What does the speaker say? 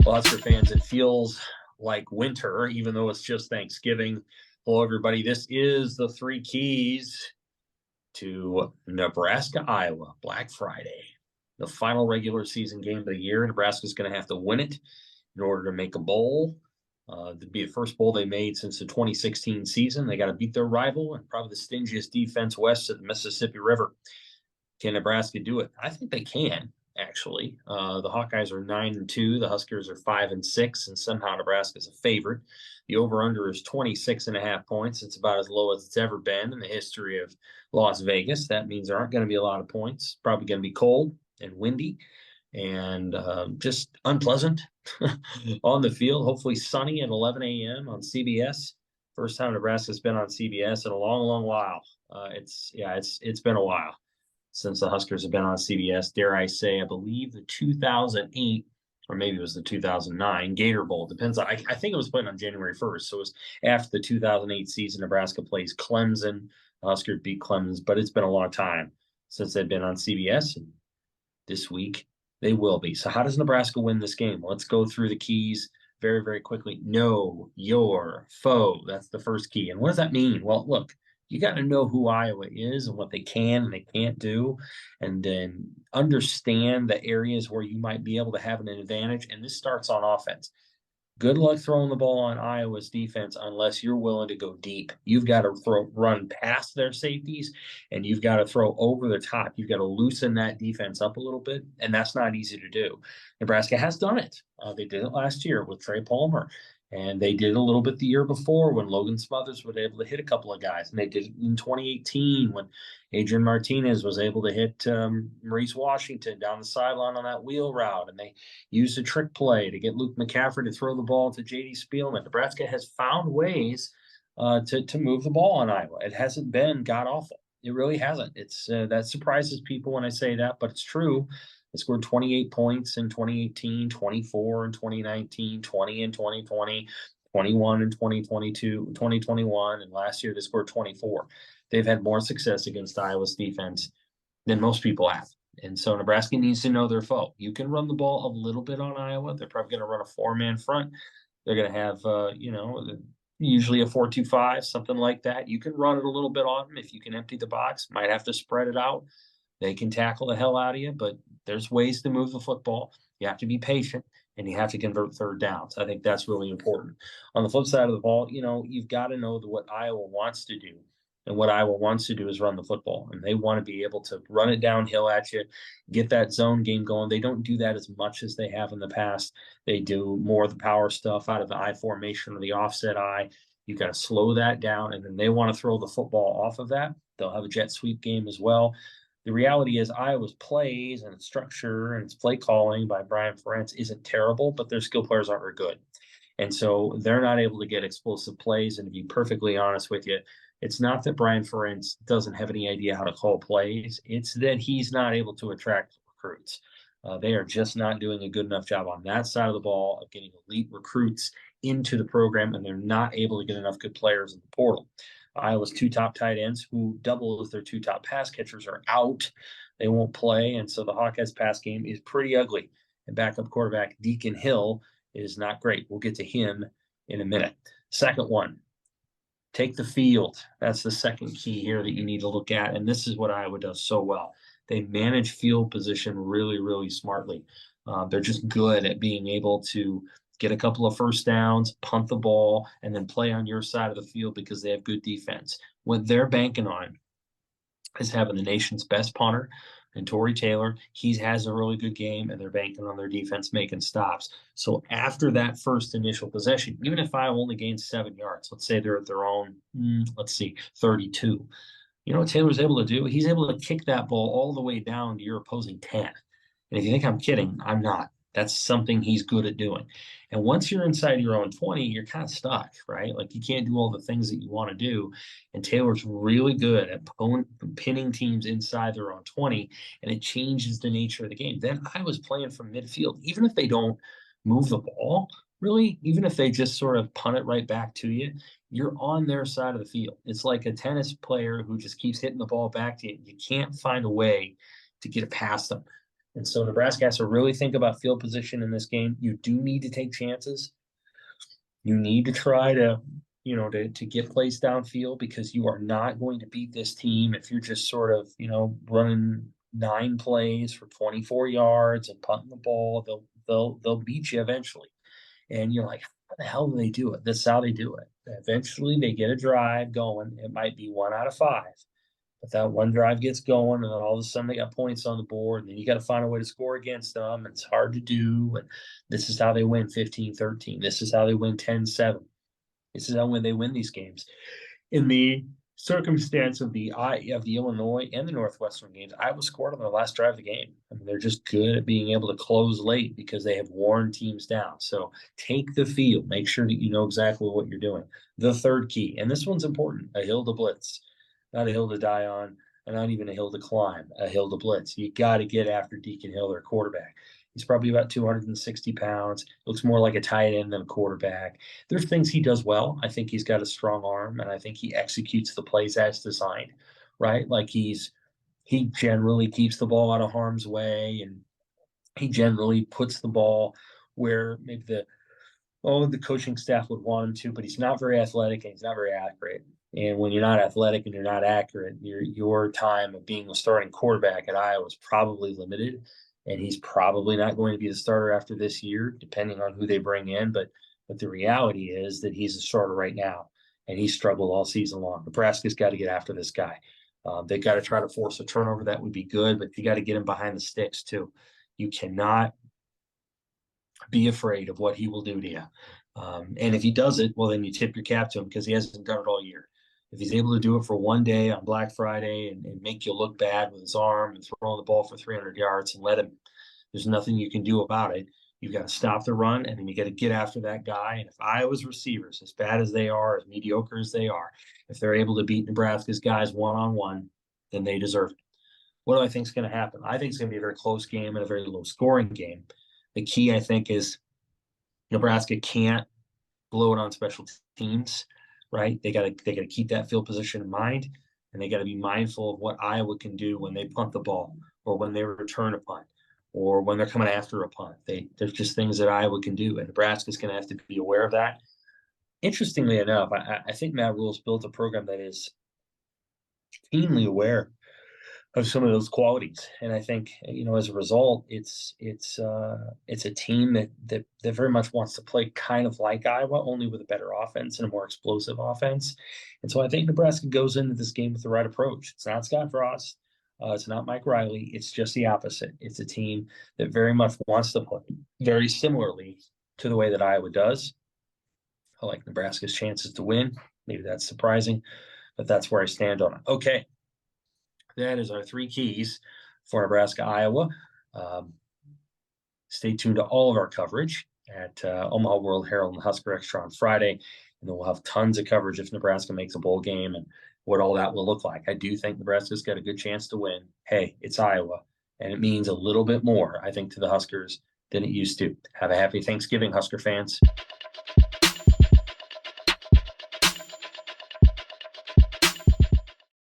Well, Husker fans, it feels like winter, even though it's just Thanksgiving. Hello, everybody. This is the Three Keys to Nebraska, Iowa, Black Friday, the final regular season game of the year. Nebraska's going to have to win it in order to make a bowl. It'd be the first bowl they made since the 2016 season. They got to beat their rival and probably the stingiest defense west of the Mississippi River. Can Nebraska do it? I think they can, actually. The Hawkeyes are 9-2, the Huskers are 5-6, and somehow Nebraska's a favorite. The over-under is 26.5 points. It's about as low as it's ever been in the history of Las Vegas. That means there aren't going to be a lot of points. Probably going to be cold and windy and just unpleasant on the field. Hopefully sunny at 11 a.m. on CBS. First time Nebraska's been on CBS in a long, long while. It's been a while since the Huskers have been on CBS. Dare I say, I believe the 2008 or maybe it was the 2009 Gator Bowl. Depends. I think it was played on January 1st. So it was after the 2008 season. Nebraska plays Clemson. Huskers beat Clemson, but it's been a long time since they've been on CBS. And this week they will be. So how does Nebraska win this game? Let's go through the keys very, very quickly. Know your foe. That's the first key. And what does that mean? Well, look, you got to know who Iowa is and what they can and they can't do, and then understand the areas where you might be able to have an advantage. And this starts on offense. Good luck throwing the ball on Iowa's defense unless you're willing to go deep. You've got to run past their safeties, and you've got to throw over the top. You've got to loosen that defense up a little bit, and that's not easy to do. Nebraska has done it. They did it last year with Trey Palmer, and they did it a little bit the year before when Logan Smothers was able to hit a couple of guys, and they did it in 2018 when Adrian Martinez was able to hit Maurice Washington down the sideline on that wheel route, and they used a trick play to get Luke McCaffrey to throw the ball to J.D. Spielman. Nebraska has found ways to move the ball on Iowa. It hasn't been god awful. It really hasn't. It's that surprises people when I say that, but it's true. They scored 28 points in 2018, 24 in 2019, 20 in 2020, 21 in 2022, 2021, and last year they scored 24. They've had more success against Iowa's defense than most people have. And so Nebraska needs to know their foe. You can run the ball a little bit on Iowa. They're probably going to run a four-man front. They're going to have, usually a 4-2-5, something like that. You can run it a little bit on them if you can empty the box. Might have to spread it out. They can tackle the hell out of you, but there's ways to move the football. You have to be patient, and you have to convert third downs. I think that's really important. On the flip side of the ball, you've got to know what Iowa wants to do. And what Iowa wants to do is run the football. And they want to be able to run it downhill at you, get that zone game going. They don't do that as much as they have in the past. They do more of the power stuff out of the I formation or the offset I. You've got to slow that down, and then they want to throw the football off of that. They'll have a jet sweep game as well. The reality is Iowa's plays and its structure and its play calling by Brian Ferentz isn't terrible, but their skill players aren't very good. And so they're not able to get explosive plays. And to be perfectly honest with you, it's not that Brian Ferentz doesn't have any idea how to call plays. It's that he's not able to attract recruits. They are just not doing a good enough job on that side of the ball of getting elite recruits into the program, and they're not able to get enough good players in the portal. Iowa's two top tight ends, who double as their two top pass catchers, are out. They won't play, and so the Hawkeyes pass game is pretty ugly. And backup quarterback Deacon Hill is not great. We'll get to him in a minute. Second one, take the field. That's the second key here that you need to look at, and this is what Iowa does so well. They manage field position really, really smartly. They're just good at being able to get a couple of first downs, punt the ball, and then play on your side of the field because they have good defense. What they're banking on is having the nation's best punter, and Tory Taylor. He has a really good game, and they're banking on their defense making stops. So after that first initial possession, even if Iowa only gains 7 yards, let's say they're at their own, 32. You know what Taylor's able to do? He's able to kick that ball all the way down to your opposing 10. And if you think I'm kidding, I'm not. That's something he's good at doing. And once you're inside your own 20, you're kind of stuck, right? Like you can't do all the things that you want to do. And Taylor's really good at pinning teams inside their own 20, and it changes the nature of the game. Then I was playing from midfield. Even if they don't move the ball, really, even if they just sort of punt it right back to you, you're on their side of the field. It's like a tennis player who just keeps hitting the ball back to you. You can't find a way to get it past them. And so Nebraska has to really think about field position in this game. You do need to take chances. You need to try to, to get plays downfield, because you are not going to beat this team if you're just sort of, running 9 plays for 24 yards and punting the ball. They'll beat you eventually. And you're like, how the hell do they do it? This is how they do it. Eventually they get a drive going. It might be 1 out of 5. But that one drive gets going, and then all of a sudden they got points on the board, and then you got to find a way to score against them. And it's hard to do. And this is how they win 15-13. This is how they win 10-7. This is how they win these games. In the circumstance of the Illinois and the Northwestern games, Iowa scored on the last drive of the game. I mean, they're just good at being able to close late because they have worn teams down. So take the field. Make sure that you know exactly what you're doing. The third key, and this one's important, a hill to blitz. Not a hill to die on, and not even a hill to climb, a hill to blitz. You got to get after Deacon Hill, their quarterback. He's probably about 260 pounds. Looks more like a tight end than a quarterback. There's things he does well. I think he's got a strong arm, and I think he executes the plays as designed, right? Like he generally keeps the ball out of harm's way, and he generally puts the ball where maybe the coaching staff would want him to, but he's not very athletic and he's not very accurate. And when you're not athletic and you're not accurate, your time of being a starting quarterback at Iowa is probably limited. And he's probably not going to be the starter after this year, depending on who they bring in. But the reality is that he's a starter right now, and he's struggled all season long. Nebraska's got to get after this guy. They've got to try to force a turnover. That would be good, but you got to get him behind the sticks too. You cannot be afraid of what he will do to you. And if he does it, well, then you tip your cap to him, because he hasn't done it all year. If he's able to do it for one day on Black Friday and make you look bad with his arm and throwing the ball for 300 yards and let him, there's nothing you can do about it. You've got to stop the run, and then you got to get after that guy. And if Iowa's receivers, as bad as they are, as mediocre as they are, if they're able to beat Nebraska's guys one-on-one, then they deserve it. What do I think is going to happen? I think it's going to be a very close game and a very low-scoring game. The key, I think, is Nebraska can't blow it on special teams, right? They got to keep that field position in mind, and they got to be mindful of what Iowa can do when they punt the ball, or when they return a punt, or when they're coming after a punt. There's just things that Iowa can do, and Nebraska's going to have to be aware of that. Interestingly enough, I think Matt Rule's built a program that is keenly aware of some of those qualities, and I think, as a result, it's a team that very much wants to play kind of like Iowa, only with a better offense and a more explosive offense. And so I think Nebraska goes into this game with the right approach. It's not Scott Frost, it's not Mike Riley. It's just the opposite. It's a team that very much wants to play very similarly to the way that Iowa does. I like Nebraska's chances to win. Maybe that's surprising, but that's where I stand on it. Okay. That is our 3 keys for Nebraska, Iowa. Stay tuned to all of our coverage at Omaha World-Herald and Husker Extra on Friday. And then we'll have tons of coverage if Nebraska makes a bowl game and what all that will look like. I do think Nebraska's got a good chance to win. Hey, it's Iowa, and it means a little bit more, I think, to the Huskers than it used to. Have a happy Thanksgiving, Husker fans.